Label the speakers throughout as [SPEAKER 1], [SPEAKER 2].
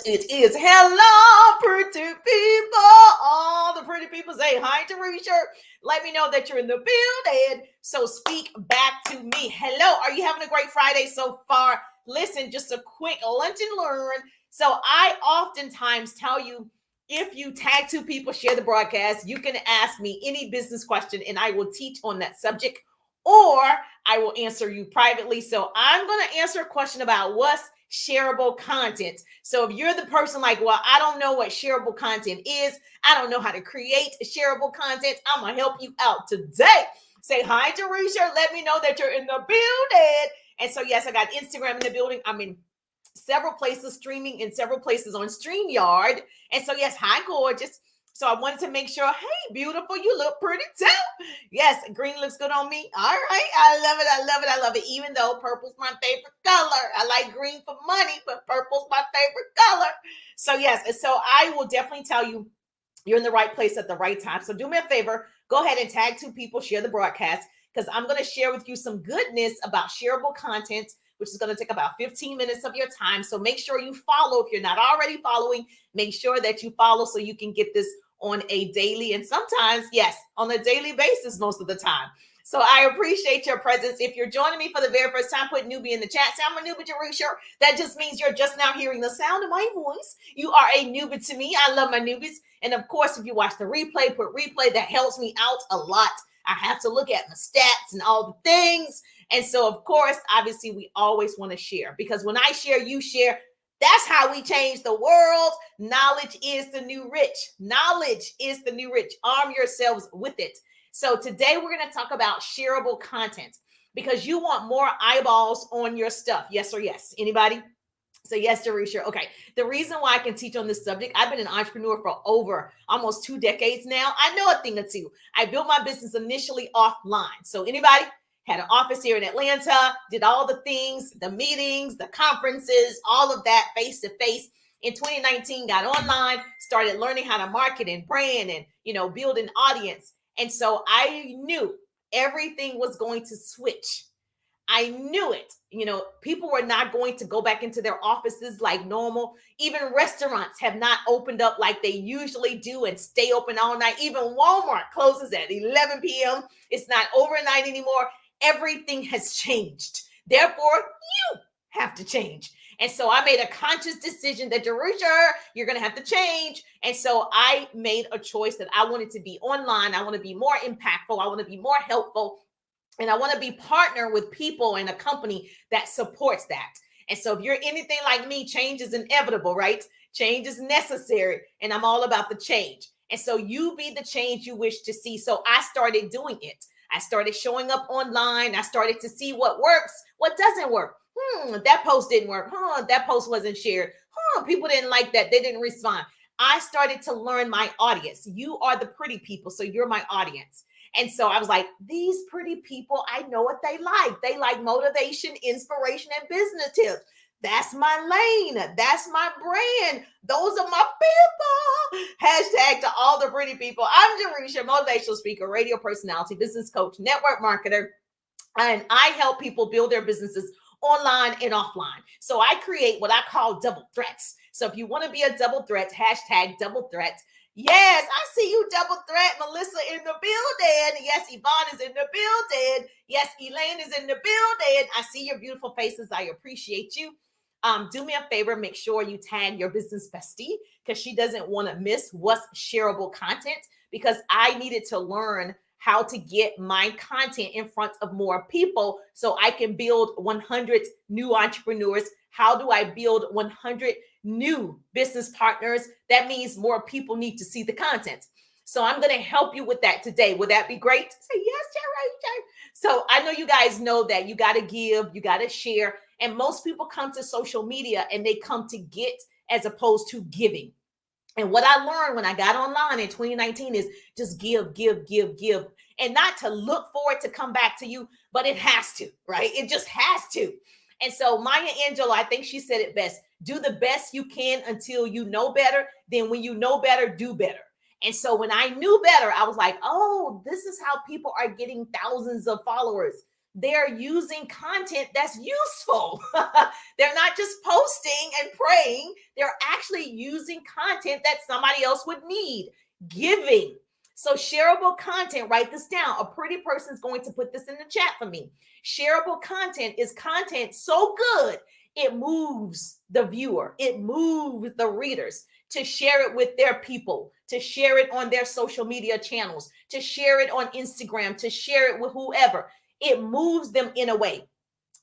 [SPEAKER 1] It is hello, pretty people. All the pretty people say hi to Risha. Let me know that you're in the building. So speak back to me. Hello. Are you having a great Friday so far? Listen, just a quick lunch and learn. So I oftentimes tell you if you tag two people, share the broadcast, you can ask me any business question and I will teach on that subject or I will answer you privately. So I'm going to answer a question about what's shareable content. So if you're the person like, well, I don't know what shareable content is, I don't know how to create shareable content, I'm gonna help you out today. Say hi to Risha. Let me know that you're in the building. And so, yes, I got Instagram in the building. I'm in several places streaming in several places on StreamYard. And so, yes, hi, gorgeous. So I wanted to make sure, hey, beautiful, you look pretty too. Yes, green looks good on me. All right. I love it. I love it. I love it. Even though purple's my favorite color. I like green for money, but purple's my favorite color. So, yes. And so I will definitely tell you you're in the right place at the right time. So do me a favor. Go ahead and tag two people, share the broadcast, because I'm going to share with you some goodness about shareable content, which is going to take about 15 minutes of your time. So make sure you follow. If you're not already following, make sure that you follow so you can get this on a daily and sometimes, yes, on a daily basis most of the time. So I appreciate your presence. If you're joining me for the very first time, put newbie in the chat. Say I'm a newbie to Risha. That just means you're just now hearing the sound of my voice. You are a newbie to me. I love my newbies. And of course, if you watch the replay, put replay. That helps me out a lot. I have to look at my stats and all the things. And so, of course, obviously, we always want to share because when I share, you share. That's how we change the world. Knowledge is the new rich. Knowledge is the new rich. Arm yourselves with it. So today we're going to talk about shareable content because you want more eyeballs on your stuff. Yes or yes? Anybody? So yes, Derisha. Okay. The reason why I can teach on this subject, I've been an entrepreneur for over almost 2 decades now. I know a thing or two. I built my business initially offline. So anybody had an office here in Atlanta, did all the things, the meetings, the conferences, all of that face to face. In 2019, got online, started learning how to market and brand and, build an audience. And so I knew everything was going to switch. I knew it. People were not going to go back into their offices like normal. Even restaurants have not opened up like they usually do and stay open all night. Even Walmart closes at 11 p.m. It's not overnight anymore. Everything has changed. Therefore, you have to change. And so I made a conscious decision that Jerusha, you're going to have to change. And so I made a choice that I wanted to be online. I want to be more impactful. I want to be more helpful. And I want to be partner with people and a company that supports that. And so if you're anything like me, change is inevitable, right? Change is necessary. And I'm all about the change. And so you be the change you wish to see. So I started doing it. I started showing up online. I started to see what works, what doesn't work. That post didn't work. That post wasn't shared. People didn't like that. They didn't respond. I started to learn my audience. You are the pretty people, so you're my audience. And so I was like, these pretty people, I know what they like. They like motivation, inspiration, and business tips. That's my lane. That's my brand. Those are my people. Hashtag to all the pretty people. I'm Jarisha, motivational speaker, radio personality, business coach, network marketer, and I help people build their businesses online and offline. So I create what I call double threats. So if you want to be a double threat, hashtag double threat. Yes, I see you, double threat. Melissa in the building. Yes, Yvonne is in the building. Yes, Elaine is in the building. I see your beautiful faces. I appreciate you. Do me a favor, make sure you tag your business bestie because she doesn't want to miss what's shareable content because I needed to learn how to get my content in front of more people so I can build 100 new entrepreneurs. How do I build 100 new business partners? That means more people need to see the content. So I'm going to help you with that today. Would that be great? Say yes, Jerry. So I know you guys know that you got to give, you got to share. And most people come to social media and they come to get as opposed to giving. And what I learned when I got online in 2019 is just give, and not to look for it to come back to you, but it has to, right? It just has to. And so Maya Angelou, I think she said it best, do the best you can until you know better. Then when you know better, do better. And so when I knew better, I was like, oh, this is how people are getting thousands of followers. they're using content that's useful. They're not just posting and praying. They're actually using content that somebody else would need. Giving. So shareable content, write this down. A pretty person's going to put this in the chat for me. Shareable content is content so good, it moves the viewer, it moves the readers to share it with their people, to share it on their social media channels, to share it on Instagram, to share it with whoever. It moves them in a way.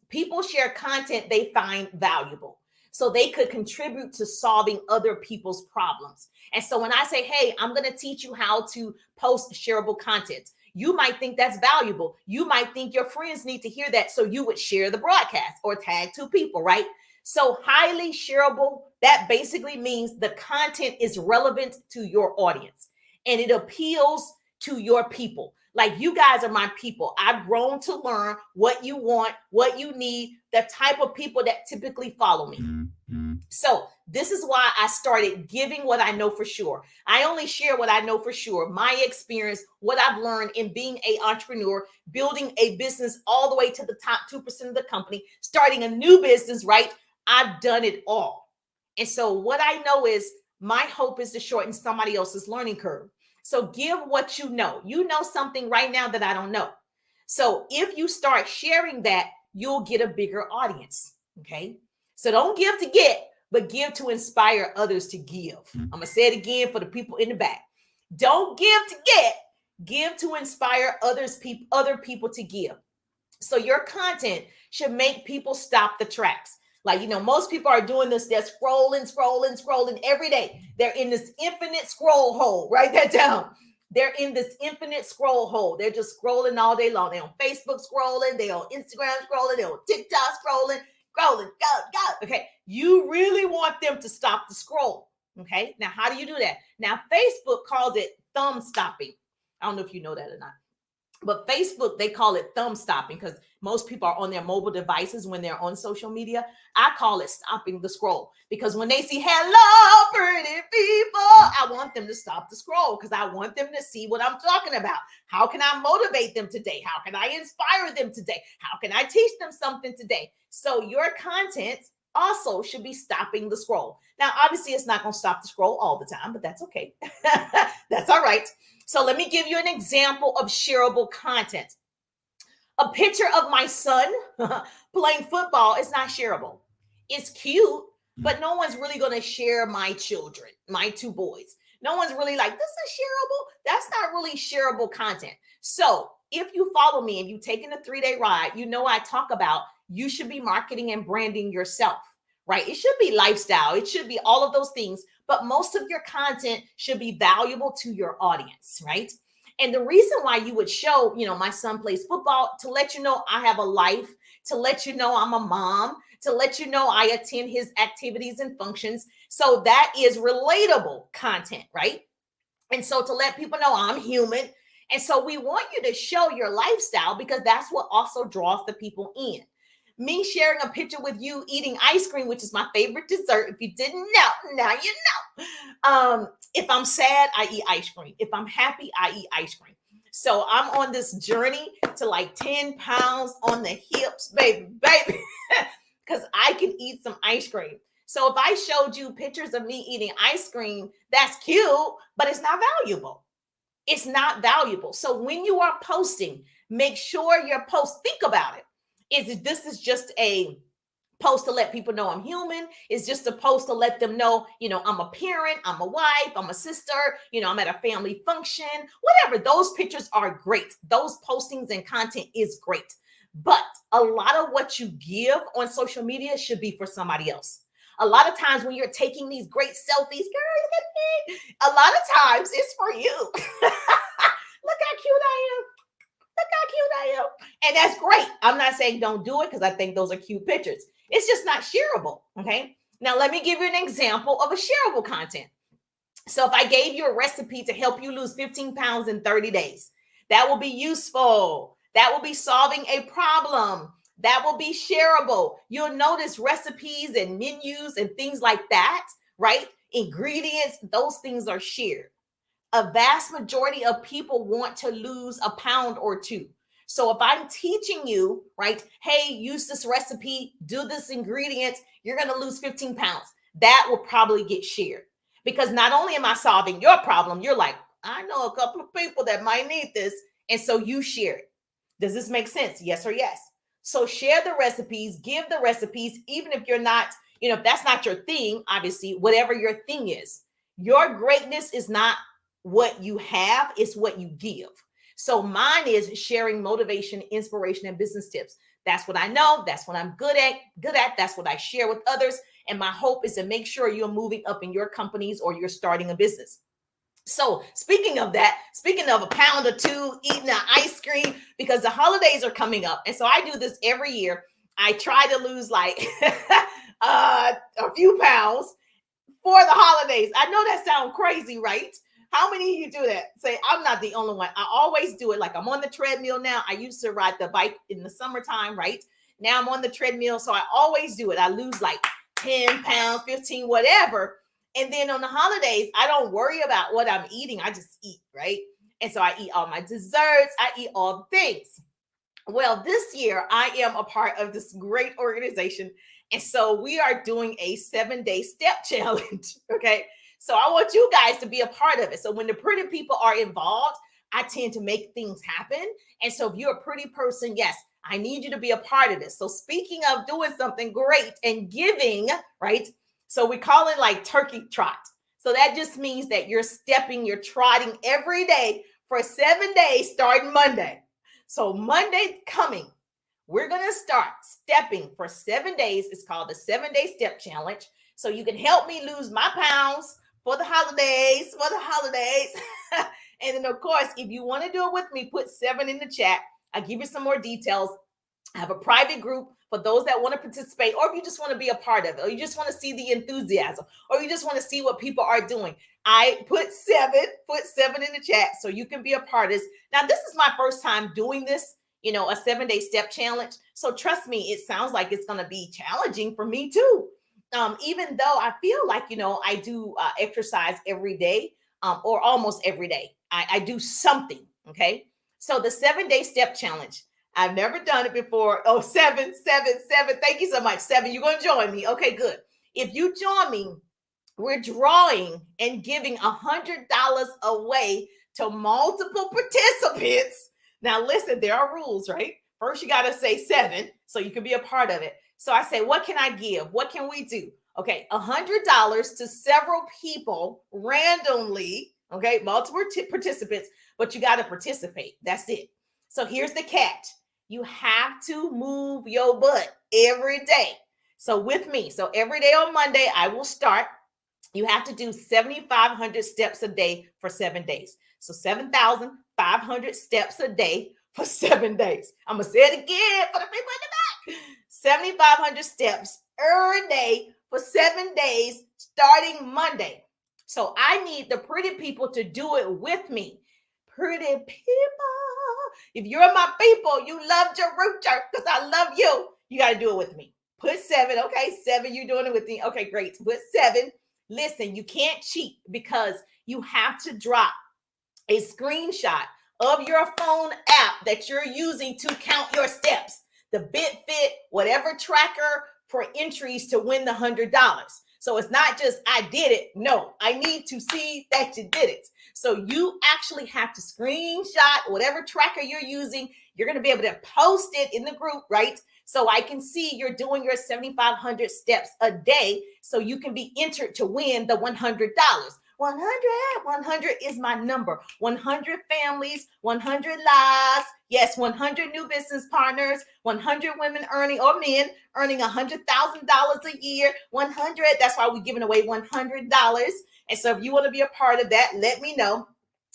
[SPEAKER 1] People share content they find valuable, so they could contribute to solving other people's problems. And so when I say, hey, I'm going to teach you how to post shareable content, you might think that's valuable. You might think your friends need to hear that, so you would share the broadcast or tag two people, right? So highly shareable, that basically means the content is relevant to your audience and it appeals to your people. Like, you guys are my people. I've grown to learn what you want, what you need, the type of people that typically follow me. So this is why I started giving what I know for sure. I only share what I know for sure, my experience, what I've learned in being an entrepreneur, building a business all the way to the top 2% of the company, starting a new business, right? I've done it all. And so what I know is, my hope is to shorten somebody else's learning curve. So give what you know. You know something right now that I don't know. So if you start sharing that, you'll get a bigger audience. Okay. So don't give to get, but give to inspire others to give. I'm going to say it again for the people in the back. Don't give to get, give to inspire other people to give. So your content should make people stop the tracks. Like, most people are doing this. They're scrolling every day. They're in this infinite scroll hole. Write that down. They're in this infinite scroll hole. They're just scrolling all day long. They're on Facebook scrolling. They're on Instagram scrolling. They're on TikTok scrolling. Go. Okay. You really want them to stop the scroll. Okay. Now, how do you do that? Now, Facebook calls it thumb stopping. I don't know if you know that or not. But Facebook, they call it thumb stopping because most people are on their mobile devices when they're on social media. I call it stopping the scroll, because when they see hello, pretty people, I want them to stop the scroll because I want them to see what I'm talking about. How can I motivate them today? How can I inspire them today? How can I teach them something today? So your content also should be stopping the scroll. Now, obviously, it's not going to stop the scroll all the time, but that's okay. That's all right. So let me give you an example of shareable content. A picture of my son playing football is not shareable. It's cute, but no one's really going to share my children, my two boys. No one's really like, this is shareable. That's not really shareable content. So if you follow me and you've taken a 3-day ride, I talk about you should be marketing and branding yourself, right? It should be lifestyle. It should be all of those things. But most of your content should be valuable to your audience, right? And the reason why you would show, my son plays football, to let you know I have a life, to let you know I'm a mom, to let you know I attend his activities and functions. So that is relatable content, right? And so to let people know I'm human. And so we want you to show your lifestyle, because that's what also draws the people in. Me sharing a picture with you eating ice cream, which is my favorite dessert. If you didn't know, now you know. If I'm sad, I eat ice cream. If I'm happy, I eat ice cream. So I'm on this journey to like 10 pounds on the hips, baby, because I can eat some ice cream. So if I showed you pictures of me eating ice cream, that's cute, but it's not valuable. It's not valuable. So when you are posting, make sure your post, think about it. This is just a post to let people know I'm human? Is just a post to let them know, I'm a parent, I'm a wife, I'm a sister, I'm at a family function, whatever. Those pictures are great. Those postings and content is great. But a lot of what you give on social media should be for somebody else. A lot of times when you're taking these great selfies, girl, look at me. A lot of times it's for you. Look how cute I am. Look how cute I am. And that's great. I'm not saying don't do it, because I think those are cute pictures. It's just not shareable. Okay. Now, let me give you an example of a shareable content. So if I gave you a recipe to help you lose 15 pounds in 30 days, that will be useful. That will be solving a problem. That will be shareable. You'll notice recipes and menus and things like that, right? Ingredients, those things are shared. A vast majority of people want to lose a pound or two. So if I'm teaching you, right, hey, use this recipe, do this ingredients, you're going to lose 15 pounds. That will probably get shared because not only am I solving your problem, you're like, I know a couple of people that might need this. And so you share it. Does this make sense? Yes or yes? So share the recipes, give the recipes, even if you're not, if that's not your thing, obviously, whatever your thing is. Your greatness is not what you have, it's what you give. So mine is sharing motivation, inspiration, and business tips. That's what I know. That's what I'm good at. That's what I share with others. And my hope is to make sure you're moving up in your companies or you're starting a business. So speaking of that, speaking of a pound or two, eating an ice cream, because the holidays are coming up. And so I do this every year. I try to lose like a few pounds for the holidays. I know that sounds crazy, right? How many of you do that? Say, I'm not the only one. I always do it. Like I'm on the treadmill now. I used to ride the bike in the summertime, right? Now I'm on the treadmill. So I always do it. I lose like 10 pounds, 15, whatever. And then on the holidays, I don't worry about what I'm eating. I just eat, right? And so I eat all my desserts. I eat all the things. Well, this year I am a part of this great organization. And so we are doing a 7-day step challenge. Okay. So I want you guys to be a part of it. So when the pretty people are involved, I tend to make things happen. And so if you're a pretty person, yes, I need you to be a part of this. So speaking of doing something great and giving, right? So we call it like turkey trot. So that just means that you're trotting every day for 7 days starting Monday. So Monday coming, we're going to start stepping for 7 days. It's called the 7-day step challenge. So you can help me lose my pounds for the holidays, And then of course, if you want to do it with me, put 7 in the chat. I'll give you some more details. I have a private group for those that want to participate, or if you just want to be a part of it, or you just want to see the enthusiasm, or you just want to see what people are doing. I put 7 in the chat so you can be a part of this. Now, this is my first time doing this, a 7-day step challenge. So trust me, it sounds like it's going to be challenging for me too. Even though I feel like, I do exercise every day or almost every day. I do something. Okay. So the 7-day step challenge, I've never done it before. Oh, 7. Thank you so much. 7. You're going to join me. Okay, good. If you join me, we're drawing and giving $100 away to multiple participants. Now, listen, there are rules, right? First, you got to say 7 so you can be a part of it. So I say, what can I give? What can we do? Okay, $100 to several people randomly. Okay, multiple participants, but you got to participate. That's it. So here's the catch. You have to move your butt every day. So with me, so every day on Monday, I will start. You have to do 7,500 steps a day for 7 days. So 7,500 steps a day for 7 days. I'm going to say it again for the people in the back. 7,500 steps every day for 7 days starting Monday. So I need the pretty people to do it with me. Pretty people. If you're my people, you love Jerucha because I love you. You got to do it with me. Put 7. Okay, 7, you're doing it with me. Okay, great. Put 7. Listen, you can't cheat because you have to drop a screenshot of your phone app that you're using to count your steps. The BitFit, whatever tracker for entries to win the $100. So it's not just I did it. No, I need to see that you did it. So you actually have to screenshot whatever tracker you're using. You're going to be able to post it in the group, right? So I can see you're doing your 7,500 steps a day so you can be entered to win the $100. 100 is my number. 100 families, 100 lives. Yes, 100 new business partners, 100 women earning or men earning $100,000 a year. 100. That's why we're giving away $100. And so if you want to be a part of that, let me know.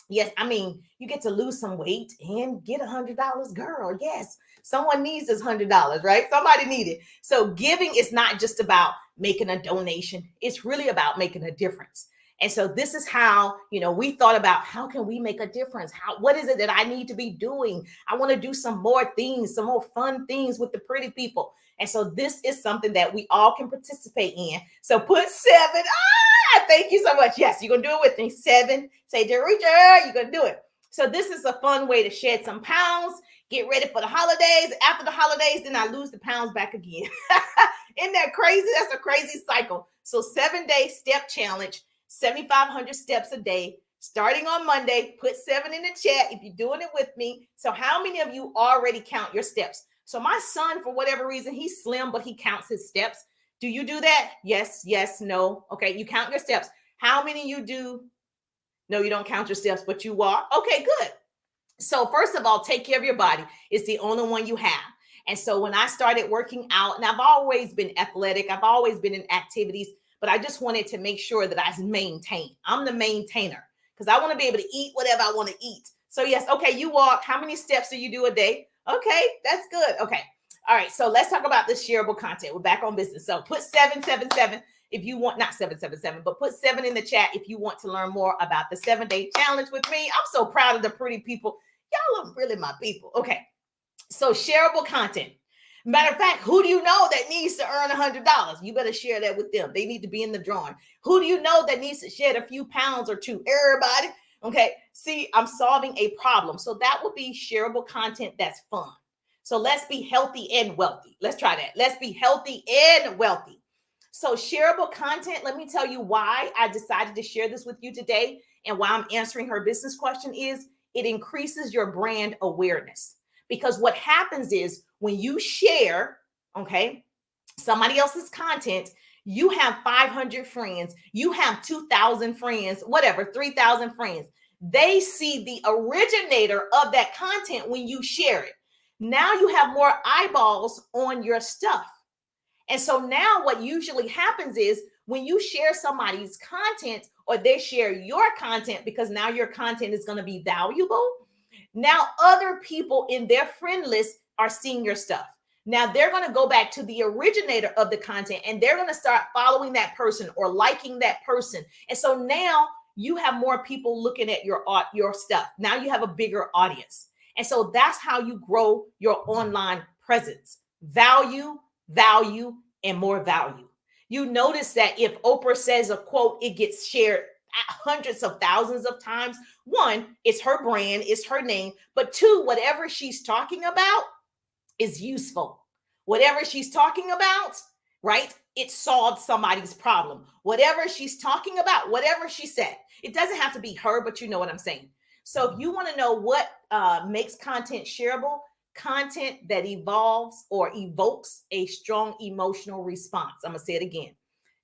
[SPEAKER 1] Yes, I mean, you get to lose some weight and get $100, girl. Yes, someone needs this $100, right? Somebody needs it. So giving is not just about making a donation. It's really about making a difference. And so this is how, we thought about how can we make a difference? What is it that I need to be doing? I want to do some more things, some more fun things with the pretty people. And so this is something that we all can participate in. So put 7. Thank you so much. Yes, you're going to do it with me. 7. Say, Jerucha, you're going to do it. So this is a fun way to shed some pounds, get ready for the holidays. After the holidays, then I lose the pounds back again. Isn't that crazy? That's a crazy cycle. So 7-day step challenge, 7,500 steps a day, starting on Monday. Put 7 in the chat if you're doing it with me. So how many of you already count your steps? So my son, for whatever reason, he's slim, but he counts his steps. Do you do that? Yes, yes, no. Okay, you count your steps. How many you do? No, you don't count your steps, but you walk. Okay, good. So first of all, take care of your body. It's the only one you have. And so when I started working out, and I've always been athletic, I've always been in activities, but I just wanted to make sure that I maintain. I'm the maintainer because I want to be able to eat whatever I want to eat. So yes, okay, you walk. How many steps do you do a day? Okay, that's good. Okay. All right. So let's talk about this shareable content. We're back on business. So put 777 if you want, not 777, but put 7 in the chat if you want to learn more about the 7-day challenge with me. I'm so proud of the pretty people. Y'all are really my people. Okay. So shareable content. Matter of fact, who do you know that needs to earn $100? You better share that with them. They need to be in the drawing. Who do you know that needs to shed a few pounds or two? Everybody. Okay. See, I'm solving a problem. So that would be shareable content that's fun. So let's be healthy and wealthy. Let's try that. Let's be healthy and wealthy. So shareable content, let me tell you why I decided to share this with you today and why I'm answering her business question is it increases your brand awareness. Because what happens is when you share, okay, somebody else's content, you have 500 friends, you have 2,000 friends, whatever, 3,000 friends. They see the originator of that content when you share it. Now you have more eyeballs on your stuff. And so now what usually happens is when you share somebody's content or they share your content, because now your content is going to be valuable. Now other people in their friend list are seeing your stuff. Now they're going to go back to the originator of the content and they're going to start following that person or liking that person. And so now you have more people looking at your stuff. Now you have a bigger audience. And so that's how you grow your online presence. Value, and more value. You notice that if Oprah says a quote, it gets shared hundreds of thousands of times. One, it's her brand, it's her name. But two, whatever she's talking about is useful. Whatever she's talking about, right? It solved somebody's problem. Whatever she's talking about, whatever she said, it doesn't have to be her, but you know what I'm saying. So if you want to know what makes content shareable, content that evolves or evokes a strong emotional response. I'm going to say it again.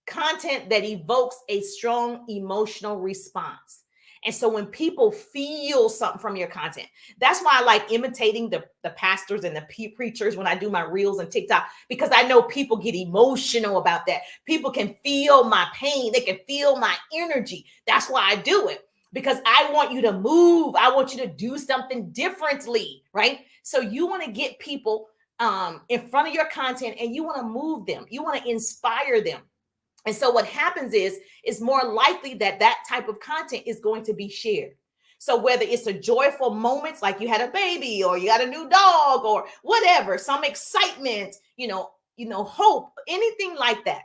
[SPEAKER 1] Content that evokes a strong emotional response. And so when people feel something from your content, that's why I like imitating the pastors and the preachers when I do my reels and TikTok, because I know people get emotional about that. People can feel my pain. They can feel my energy. That's why I do it, because I want you to move. I want you to do something differently, right? So you want to get people in front of your content and you want to move them. You want to inspire them. And so what happens is it's more likely that that type of content is going to be shared. So whether it's a joyful moments like you had a baby or you got a new dog or whatever, some excitement, hope, anything like that.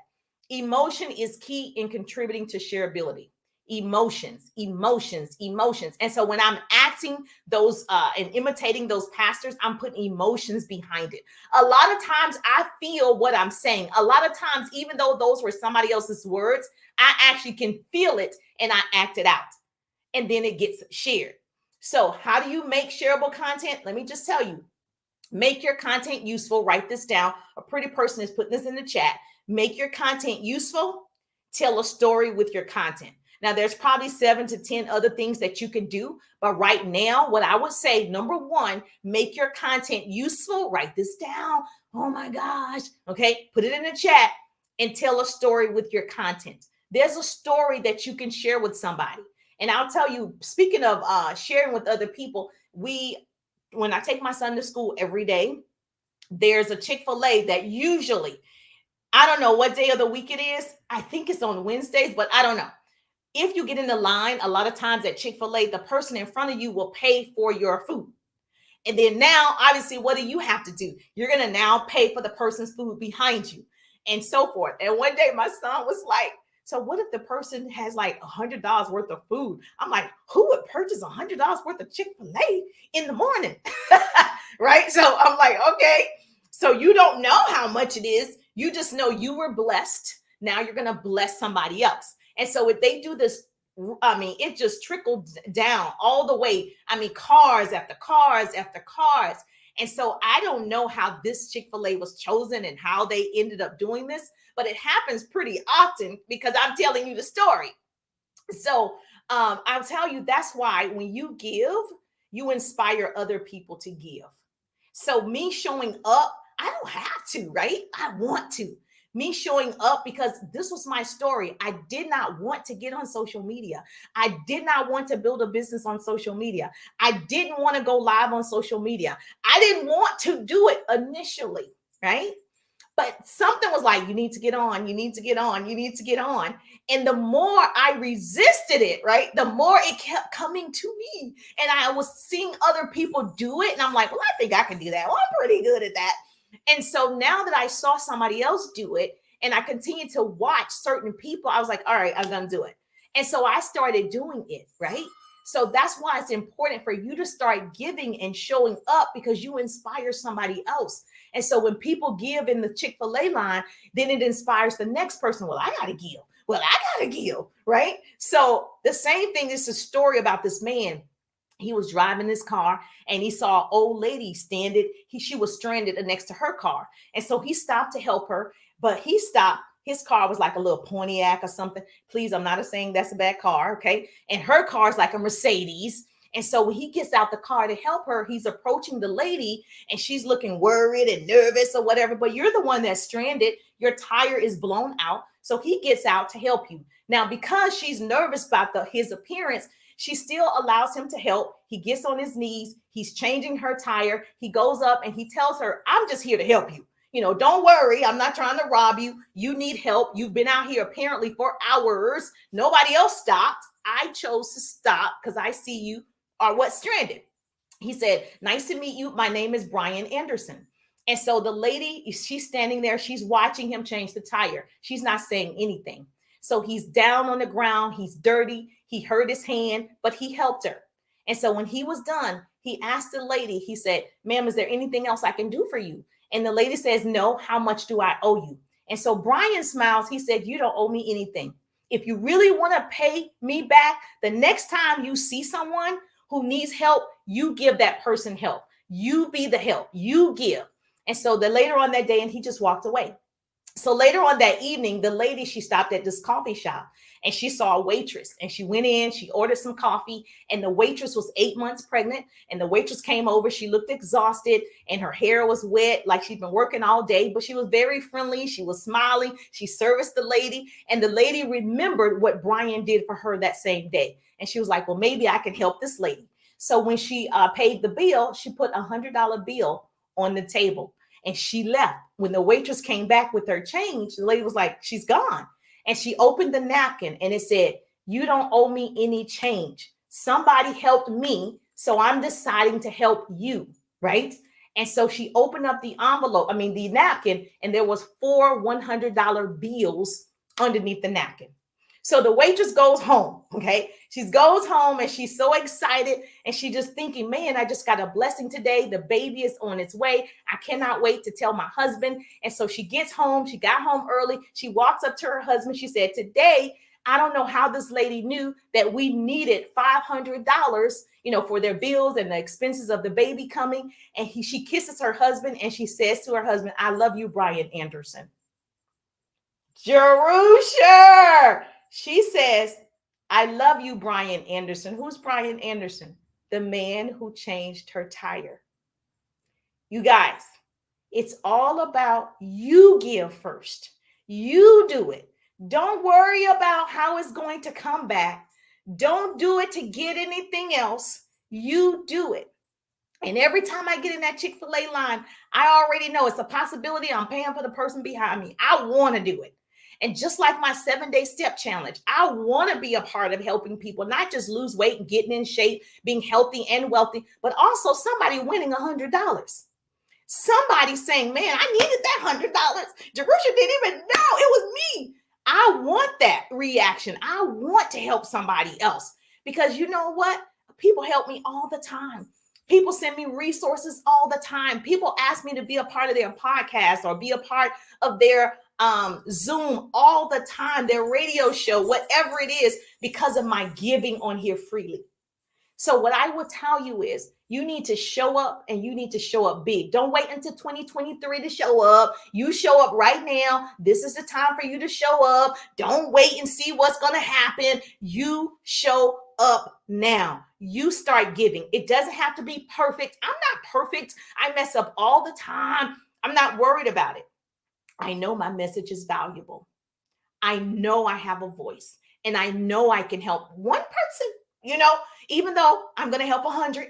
[SPEAKER 1] Emotion is key in contributing to shareability. Emotions. And so when I'm acting those and imitating those pastors, I'm putting emotions behind it. A lot of times I feel what I'm saying. A lot of times, even though those were somebody else's words, I actually can feel it and I act it out. And then it gets shared. So how do you make shareable content? Let me just tell you. Make your content useful. Write this down. A pretty person is putting this in the chat. Make your content useful. Tell a story with your content. Now, there's probably 7 to 10 other things that you can do. But right now, what I would say, number one, make your content useful. Write this down. Oh my gosh. Okay. Put it in the chat and tell a story with your content. There's a story that you can share with somebody. And I'll tell you, speaking of sharing with other people, when I take my son to school every day, there's a Chick-fil-A that usually, I don't know what day of the week it is. I think it's on Wednesdays, but I don't know. If you get in the line, a lot of times at Chick-fil-A, the person in front of you will pay for your food. And then now, obviously, what do you have to do? You're going to now pay for the person's food behind you and so forth. And one day my son was like, so what if the person has like $100 worth of food? I'm like, who would purchase $100 worth of Chick-fil-A in the morning? Right? So I'm like, okay. So you don't know how much it is. You just know you were blessed. Now you're going to bless somebody else. And so if they do this, I mean, it just trickled down all the way. I mean, cars after cars after cars. And so I don't know how this Chick-fil-A was chosen and how they ended up doing this, but it happens pretty often because I'm telling you the story. So I'll tell you that's why when you give, you inspire other people to give. So me showing up, I don't have to, right? I want to. Me showing up because this was my story. I did not want to get on social media. I did not want to build a business on social media. I didn't want to go live on social media. I didn't want to do it initially, right? But something was like, you need to get on, you need to get on, you need to get on. And the more I resisted it, right, the more it kept coming to me. And I was seeing other people do it. And I'm like, well, I think I can do that. Well, I'm pretty good at that. And so now that I saw somebody else do it and I continued to watch certain people, I was like, all right, I'm going to do it. And so I started doing it, right? So that's why it's important for you to start giving and showing up because you inspire somebody else. And so when people give in the Chick-fil-A line, then it inspires the next person. Well, I got to give. Well, I got to give, right? So the same thing is a story about this man. He was driving his car and he saw an old lady standing. She was stranded next to her car. And so he stopped to help her, but he stopped. His car was like a little Pontiac or something. Please, I'm not saying that's a bad car, okay? And her car is like a Mercedes. And so when he gets out the car to help her, he's approaching the lady and she's looking worried and nervous or whatever. But you're the one that's stranded. Your tire is blown out. So he gets out to help you. Now, because she's nervous about his appearance, she still allows him to help. He gets on his knees. He's changing her tire. He goes up and he tells her, I'm just here to help you. You know, don't worry. I'm not trying to rob you. You need help. You've been out here apparently for hours. Nobody else stopped. I chose to stop because I see you are what stranded. He said, nice to meet you. My name is Brian Anderson. And so the lady, she's standing there. She's watching him change the tire. She's not saying anything. So he's down on the ground. He's dirty. He hurt his hand, but he helped her. And so when he was done, he asked the lady, he said, ma'am, is there anything else I can do for you? And the lady says, no, how much do I owe you? And so Brian smiles. He said, you don't owe me anything. If you really want to pay me back, the next time you see someone who needs help, you give that person help. You be the help. You give. And so later on that day, and he just walked away. So later on that evening, the lady, she stopped at this coffee shop and she saw a waitress and she went in, she ordered some coffee and the waitress was 8 months pregnant and the waitress came over. She looked exhausted and her hair was wet, like she'd been working all day, but she was very friendly. She was smiling. She serviced the lady and the lady remembered what Brian did for her that same day. And she was like, well, maybe I can help this lady. So when she paid the bill, she put $100 bill on the table. And she left. When the waitress came back with her change, the lady was like, she's gone. And she opened the napkin and it said, you don't owe me any change. Somebody helped me, so I'm deciding to help you, right? And so she opened up the napkin, and there was 4 $100 bills underneath the napkin. So the waitress goes home, okay? She goes home and she's so excited and she just thinking, man, I just got a blessing today. The baby is on its way. I cannot wait to tell my husband. And so she gets home. She got home early. She walks up to her husband. She said, today, I don't know how this lady knew that we needed $500, for their bills and the expenses of the baby coming. And she kisses her husband and she says to her husband, I love you, Brian Anderson. Jerusha. She says, I love you, Brian Anderson. Who's Brian Anderson? The man who changed her tire. You guys, it's all about you give first. You do it. Don't worry about how it's going to come back. Don't do it to get anything else. You do it. And every time I get in that Chick-fil-A line, I already know it's a possibility I'm paying for the person behind me. I want to do it. And just like my 7-day step challenge, I want to be a part of helping people, not just lose weight and getting in shape, being healthy and wealthy, but also somebody winning $100. Somebody saying, man, I needed that $100. Jerusha didn't even know it was me. I want that reaction. I want to help somebody else because you know what? People help me all the time. People send me resources all the time. People ask me to be a part of their podcast or be a part of their Zoom all the time, their radio show, whatever it is, because of my giving on here freely. So what I will tell you is you need to show up, and you need to show up big. Don't wait until 2023 to show up. You show up right now. This is the time for you to show up. Don't wait and see what's going to happen. You show up now. You start giving. It doesn't have to be perfect. I'm not perfect. I mess up all the time. I'm not worried about it. I know my message is valuable. I know I have a voice, and I know I can help one person, even though I'm going to help 100.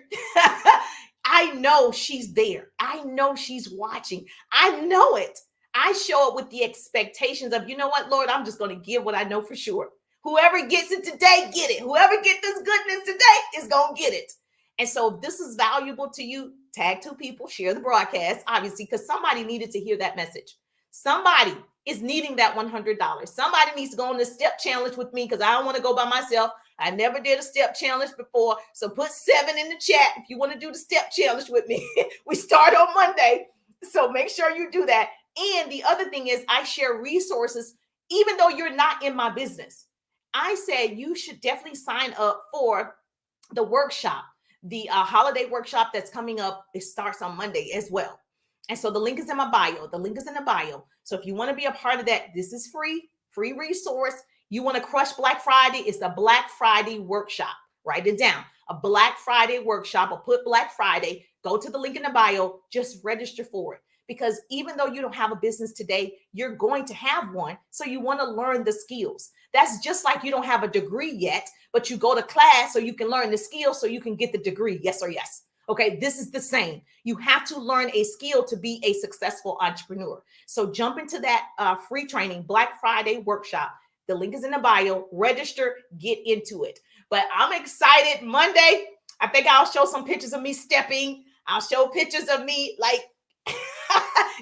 [SPEAKER 1] I know she's there. I know she's watching. I know it. I show up with the expectations of, you know what, Lord, I'm just going to give what I know for sure. Whoever gets it today, get it. Whoever gets this goodness today is going to get it. And so if this is valuable to you, tag 2 people, share the broadcast, obviously, because somebody needed to hear that message. Somebody is needing that $100. Somebody needs to go on the step challenge with me, because I don't want to go by myself. I never did a step challenge before. So put 7 in the chat if you want to do the step challenge with me. We start on Monday. So make sure you do that. And the other thing is, I share resources, even though you're not in my business. I said you should definitely sign up for the workshop, the holiday workshop that's coming up. It starts on Monday as well. And so the link is in my bio. The link is in the bio. So if you want to be a part of that, this is free resource. You want to crush Black Friday? It's a Black Friday workshop. Write it down. A Black Friday workshop. I'll put Black Friday. Go to the link in the bio. Just register for it. Because even though you don't have a business today, you're going to have one. So you want to learn the skills. That's just like you don't have a degree yet, but you go to class so you can learn the skills so you can get the degree. Yes or yes. Okay, this is the same. You have to learn a skill to be a successful entrepreneur. So jump into that free training, Black Friday workshop. The link is in the bio. Register, get into it. But I'm excited. Monday, I think I'll show some pictures of me stepping. I'll show pictures of me like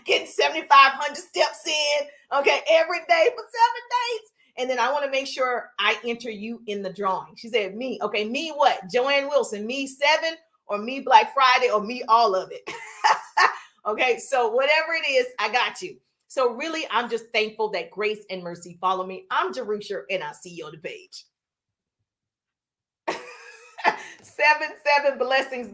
[SPEAKER 1] getting 7,500 steps in, okay, every day for 7 days. And then I want to make sure I enter you in the drawing. She said, me. Okay, me what? Joanne Wilson, me 7, or me Black Friday, or me all of it. Okay, so whatever it is, I got you. So really, I'm just thankful that grace and mercy follow me. I'm Jerusha, and I'll see you on the page. 7 blessings.